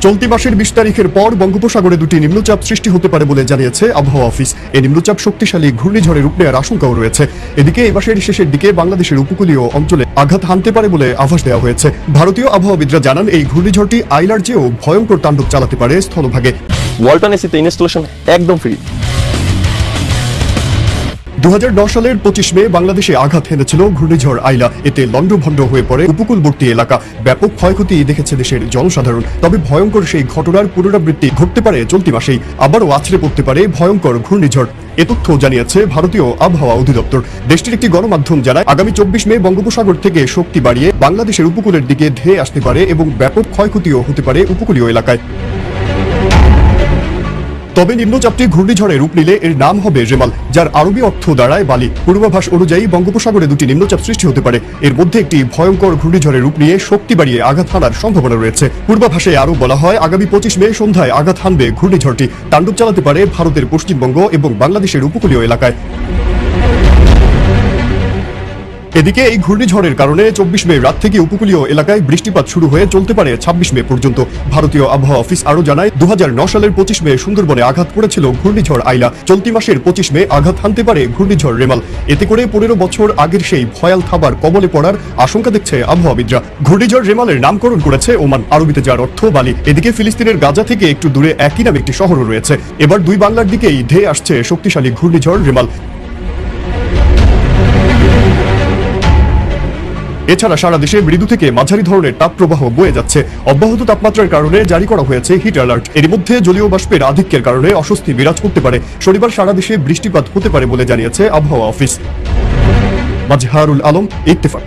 চলতি মাসের 20 তারিখের পর বঙ্গোপসাগরে দুটি নিম্নচাপ সৃষ্টি হতে পারে বলে জানিয়েছে আবহাওয়া অফিস। এই নিম্নচাপ শক্তিশালী ঘূর্ণিঝড়ে রূপ নেওয়ার আশঙ্কাও রয়েছে। এদিকে এই মাসের শেষের দিকে বাংলাদেশের উপকূলীয় অঞ্চলে আঘাত হানতে পারে বলে আভাস দেওয়া হয়েছে। ভারতীয় আবহাওয়াবিদরা জানান, এই ঘূর্ণিঝড়টি আইলার চেয়েও ভয়ঙ্কর তাণ্ডব চালাতে পারে স্থলভাগে। ওয়ালটন এসিতে ইনস্টলেশন একদম ফ্রি। 2010 সালের 25 মে বাংলাদেশে আঘাত হেনেছিল ঘূর্ণিঝড় আইলা। এতে লন্ডভন্ড হয়ে পড়ে উপকূলবর্তী এলাকা। ব্যাপক ক্ষয়ক্ষতি দেখেছে দেশের জনসাধারণ। তবে ভয়ঙ্কর সেই ঘটনার পুনরাবৃত্তি ঘটতে পারে চলতি মাসেই। আবারও আছড়ে পড়তে পারে ভয়ঙ্কর ঘূর্ণিঝড়। এ তথ্য জানিয়েছে ভারতীয় আবহাওয়া অধিদপ্তর। দেশটির একটি গণমাধ্যম জানায়, আগামী 24 মে বঙ্গোপসাগর থেকে শক্তি বাড়িয়ে বাংলাদেশের উপকূলের দিকে ধেয়ে আসতে পারে এবং ব্যাপক ক্ষয়ক্ষতিও হতে পারে উপকূলীয় এলাকায়। তবে নিম্নচাপটি ঘূর্ণিঝড়ে রূপ নিলে এর নাম হবে রেমাল, যার আরবি অর্থ দাঁড়ায় বালি। পূর্বাভাস অনুযায়ী বঙ্গোপসাগরে দুটি নিম্নচাপ সৃষ্টি হতে পারে। এর মধ্যে একটি ভয়ঙ্কর ঘূর্ণিঝড়ে রূপ নিয়ে শক্তি বাড়িয়ে আঘাত হানার সম্ভাবনা রয়েছে। পূর্বাভাসে আরও বলা হয়, আগামী 25 মে সন্ধ্যায় আঘাত হানবে ঘূর্ণিঝড়টি। তাণ্ডব চালাতে পারে ভারতের পশ্চিমবঙ্গ এবং বাংলাদেশের উপকূলীয় এলাকায়। এদিকে এই ঘূর্ণিঝড়ের কারণে 24 মে রাত থেকে উপকূলীয় এলাকায় বৃষ্টিপাত শুরু হয়ে চলতে পারে 26 মে পর্যন্ত। ভারতীয় আবহাওয়া অফিস আরও জানায়, 2009 সালের 25 মে সুন্দরবনে আঘাত করেছিল ঘূর্ণিঝড় আইলা। চলতি মাসের 25 মে আঘাত হানতে পারে ঘূর্ণিঝড় রেমাল। এতে করে 15 বছর আগের সেই ভয়াল থাবার কবলে পড়ার আশঙ্কা দেখছে আবহাওয়াবিদরা। ঘূর্ণিঝড় রেমালের নামকরণ করেছে ওমান, আরবিতে যার অর্থ বালি। এদিকে ফিলিস্তিনের গাজা থেকে একটু দূরে একই নামে একটি শহরও রয়েছে। এবার দুই বাংলার দিকেই ধেয়ে আসছে শক্তিশালী ঘূর্ণিঝড় রেমাল। এছাড়া সারা দেশে মৃদু থেকে মাঝারি ধরনের তাপপ্রবাহ বয়ে যাচ্ছে। অব্যাহত তাপমাত্রার কারণে জারি করা হয়েছে হিট অ্যালার্ট। এর মধ্যে জলীয় বাষ্পের আধিক্যের কারণে অস্বস্তি বিরাজ করতে পারে। শনিবার সারা দেশে বৃষ্টিপাত হতে পারে বলে জানিয়েছে আবহাওয়া অফিস। মাজহারুল আলম, ইত্তেফাক।